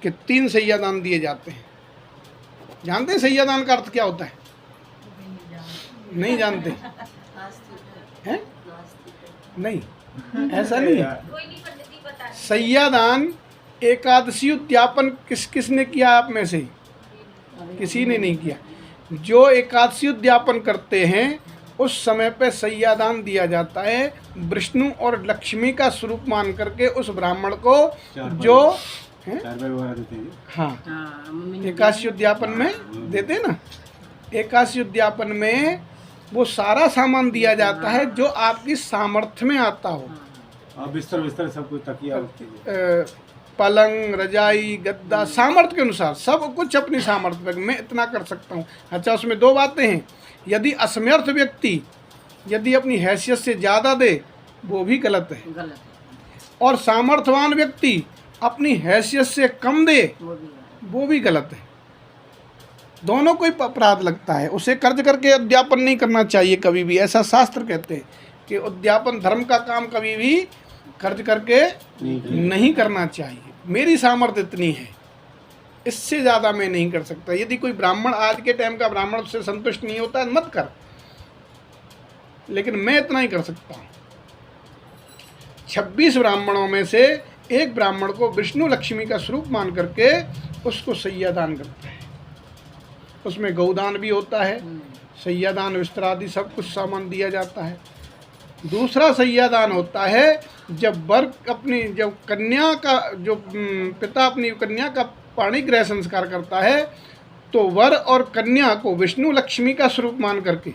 कि 3 सैयादान दिए जाते हैं। जानते हैं सैयादान का अर्थ क्या होता है? नहीं जानते हैं? नहीं, ऐसा नहीं है। सैयादान एकादशी उद्यापन किसने किया आप में से? किसी ने नहीं किया। जो एकादशी उद्यापन करते हैं उस समय पे सैयादान दिया जाता है, विष्णु और लक्ष्मी का स्वरूप मान करके उस ब्राह्मण को जो है, हाँ, एकादशी उद्यापन में देते ना, एकादशी उद्यापन में वो सारा सामान दिया जाता है जो आपकी सामर्थ्य में आता हो। बिस्तर सब कुछ, तकिया, पलंग, रजाई, गद्दा, सामर्थ्य के अनुसार सब कुछ अपनी सामर्थ्य पे मैं इतना कर सकता हूँ। अच्छा, उसमें 2 बातें हैं। यदि असमर्थ व्यक्ति यदि अपनी हैसियत से ज़्यादा दे वो भी गलत है, और सामर्थ्यवान व्यक्ति अपनी हैसियत से कम दे वो भी गलत है। दोनों को ही अपराध लगता है। उसे कर्ज करके उद्यापन नहीं करना चाहिए कभी भी, ऐसा शास्त्र कहते हैं कि उद्यापन धर्म का काम कभी भी कर्ज करके नहीं करना चाहिए। मेरी सामर्थ्य इतनी है, इससे ज़्यादा मैं नहीं कर सकता। यदि कोई ब्राह्मण, आज के टाइम का ब्राह्मण उससे संतुष्ट नहीं होता है, मत कर, लेकिन मैं इतना ही कर सकता हूँ। 26 ब्राह्मणों में से एक ब्राह्मण को विष्णु लक्ष्मी का स्वरूप मान करके उसको सैयादान करता है। उसमें गौदान भी होता है, सैयादान, वस्त्रादि सब कुछ सामान दिया जाता है। दूसरा सैयादान होता है जब जब कन्या का, जो पिता अपनी कन्या का पाणी ग्रह संस्कार करता है तो वर और कन्या को विष्णु लक्ष्मी का स्वरूप मान करके,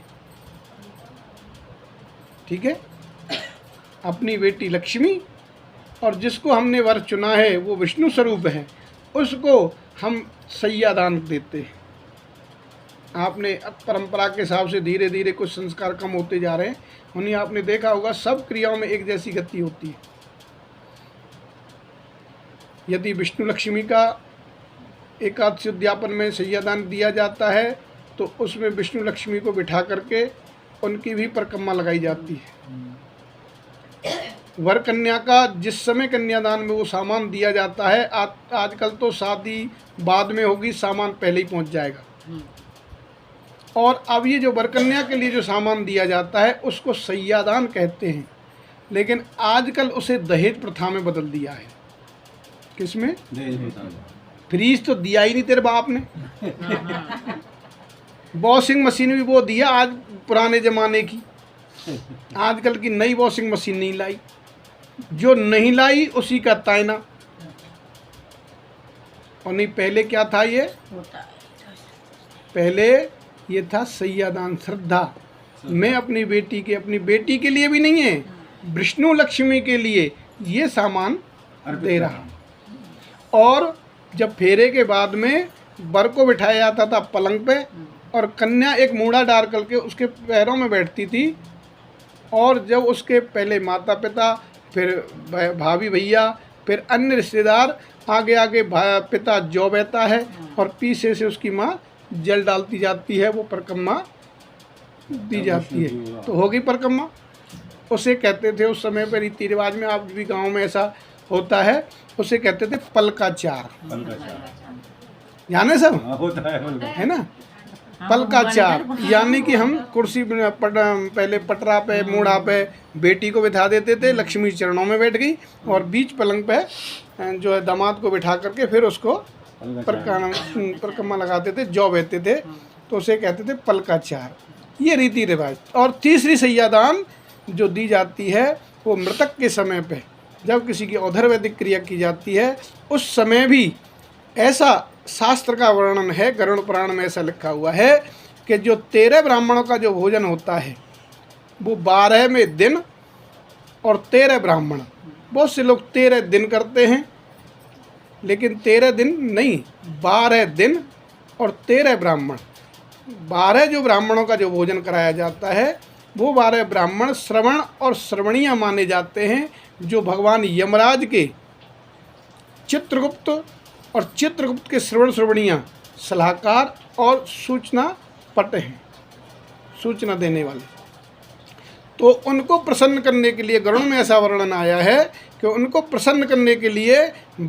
ठीक है, अपनी बेटी लक्ष्मी और जिसको हमने वर चुना है वो विष्णु स्वरूप है, उसको हम सैयादान देते हैं। आपने परंपरा के हिसाब से धीरे धीरे कुछ संस्कार कम होते जा रहे हैं, उन्हें आपने देखा होगा सब क्रियाओं में एक जैसी गति होती है। यदि विष्णु लक्ष्मी का एकादशी उद्यापन में सैयादान दिया जाता है तो उसमें विष्णु लक्ष्मी को बिठा करके उनकी भी परिक्रमा लगाई जाती है। वर कन्या का जिस समय कन्यादान में वो सामान दिया जाता है, आजकल तो शादी बाद में होगी, सामान पहले ही पहुंच जाएगा। और अब ये जो वर कन्या के लिए जो सामान दिया जाता है उसको सैयादान कहते हैं, लेकिन आजकल उसे दहेज प्रथा में बदल दिया है। किसमें? फ्रीज तो दिया ही नहीं तेरे बाप ने। वॉशिंग मशीन भी वो दिया आज पुराने ज़माने की, आजकल की नई वॉशिंग मशीन नहीं लाई। जो नहीं लाई उसी का तायना। और नहीं, पहले क्या था? ये पहले ये था सैयादान, श्रद्धा। मैं अपनी बेटी के लिए भी नहीं है, विष्णु लक्ष्मी के लिए ये सामान दे रहा हूँ। और जब फेरे के बाद में वर को बिठाया जाता था पलंग पे और कन्या एक मूढ़ा डाल करके उसके पैरों में बैठती थी, और जब उसके पहले माता पिता, फिर भाभी भैया, फिर अन्य रिश्तेदार, आगे आगे पिता जौ बहता है और पीछे से उसकी माँ जल डालती जाती है, वो परिक्रमा दी जाती है, तो होगी परिक्रमा। उसे कहते थे उस समय पर रीति रिवाज में, आप भी गांव में ऐसा होता है, उसे कहते थे पलकाचार। जाने सब है ना, पलकाचार, यानी कि हम कुर्सी पहले पटरा पे, मूढ़ा पे बेटी को बिठा देते थे, लक्ष्मी चरणों में बैठ गई, और बीच पलंग पे जो है दामाद को बिठा करके फिर उसको परिक्रमा लगाते थे, जौ बहते थे, तो उसे कहते थे पलकाचार। ये रीति रिवाज। और तीसरी सैयादान जो दी जाती है वो मृतक के समय पे, जब किसी की औधरवैदिक क्रिया की जाती है उस समय भी ऐसा शास्त्र का वर्णन है, गरुड़ पुराण में ऐसा लिखा हुआ है कि जो 13 ब्राह्मणों का जो भोजन होता है वो 12वें दिन और 13 ब्राह्मण। बहुत से लोग 13 दिन करते हैं, लेकिन 13 दिन नहीं, 12 दिन और 13 ब्राह्मण। 12 जो ब्राह्मणों का जो भोजन कराया जाता है वो 12 ब्राह्मण श्रवण और श्रवणीय माने जाते हैं, जो भगवान यमराज के चित्रगुप्त और चित्रगुप्त के श्रवणीय सलाहकार और सूचना पट हैं, सूचना देने वाले। तो उनको प्रसन्न करने के लिए गरुड़ में ऐसा वर्णन आया है कि उनको प्रसन्न करने के लिए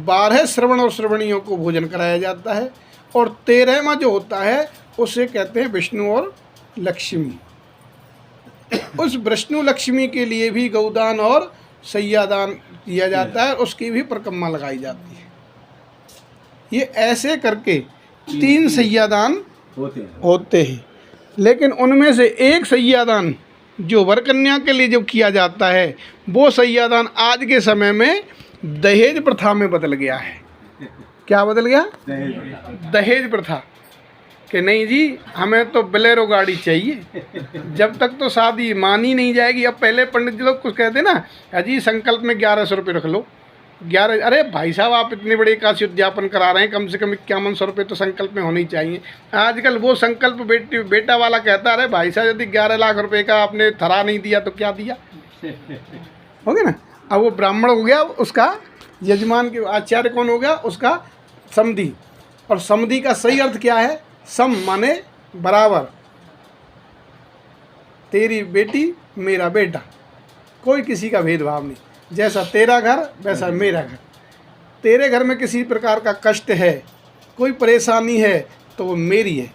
12 श्रवण और श्रवणियों को भोजन कराया जाता है, और 13वां जो होता है उसे कहते हैं विष्णु और लक्ष्मी। उस विष्णु लक्ष्मी के लिए भी गौदान और सैयादान किया जाता है, उसकी भी परिक्रमा लगाई जाती है। ये ऐसे करके 3 सैयादान होते हैं। लेकिन उनमें से एक सैयादान जो वर कन्या के लिए जो किया जाता है, वो सैयादान आज के समय में दहेज प्रथा में बदल गया है। क्या बदल गया? दहेज प्रथा। कि नहीं जी, हमें तो बोलेरो गाड़ी चाहिए, जब तक तो शादी मानी नहीं जाएगी। अब पहले पंडित जी लोग कुछ कहते ना, अजी संकल्प में 1100 रुपये रख लो। 11, अरे भाई साहब आप इतने बड़े एकादशी उद्यापन करा रहे हैं, कम से कम 5100 रुपये तो संकल्प में होने चाहिए। आजकल वो संकल्प बेटा वाला कहता, अरे भाई साहब यदि 11 लाख रुपए का आपने थरा नहीं दिया तो क्या दिया, हो गया ना। अब वो ब्राह्मण हो गया, उसका यजमान के आचार्य कौन हो गया? उसका समधी। और समधी का सही अर्थ क्या है? सम माने बराबर, तेरी बेटी मेरा बेटा, कोई किसी का भेदभाव नहीं। जैसा तेरा घर वैसा मेरा घर। तेरे घर में किसी प्रकार का कष्ट है, कोई परेशानी है, तो वो मेरी है।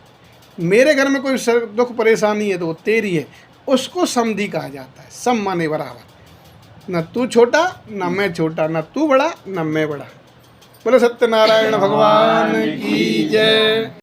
मेरे घर में कोई दुख परेशानी है तो वो तेरी है। उसको समधी कहा जाता है। सम माने बराबर, न तू छोटा न मैं छोटा, न तू बड़ा न मैं बड़ा। बोले सत्यनारायण भगवान की जय।